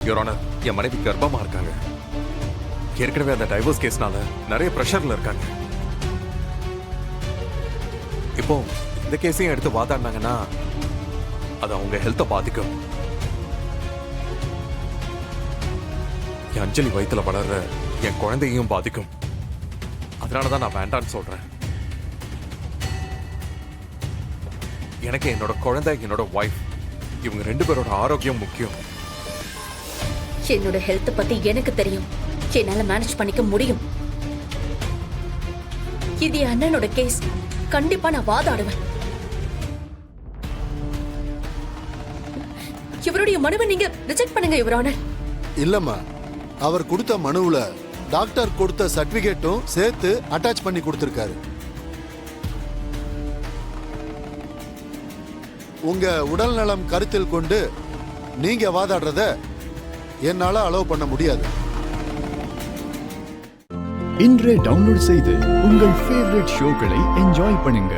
Your honour, என் மனைவி கர்ப்பமா இருக்காங்க. ஏற்கனவே அந்த டைவர்ஸ் கேஸ்னால நிறைய பிரஷர்ல இருக்காங்க. இப்போ இந்த கேஸையும் எடுத்து வாதாடினாங்கன்னா அது அவங்க ஹெல்த்தை பாதிக்கும். என் அஞ்சலி வயித்துல வளர்ற என் குழந்தையும் பாதிக்கும். அதனாலதான் நான் வேண்டான்னு சொல்றேன். எனக்கு என்னோட குழந்தை, என்னோட வைஃப், இவங்க 2 பேரோட ஆரோக்கியம் முக்கியம். என்னோட ஹெல்த் பத்தி எனக்கு தெரியும். என்னால மேனேஜ் பண்ணிக்க முடியும். இது என் அண்ணனோட கேஸ். கண்டிப்பா நான் வாதாடுவேன். இவருடைய மனுவை நீங்க ரிஜெக்ட் பண்ணுங்க யுவர் ஆனர். இல்லம்மா, அவர் கொடுத்த மனுவுல டாக்டர் கொடுத்த சர்டிபிகேட்டும் சேர்த்து அட்டாச் பண்ணி கொடுத்திருக்காரு. உங்க உடல் நலம் கருத்தில் கொண்டு நீங்க வாதாடுறத என்னால அலோவ் பண்ண முடியாது. இன்றே டவுன்லோட் செய்து உங்கள் ஃபேவரட் ஷோக்களை என்ஜாய் பண்ணுங்க.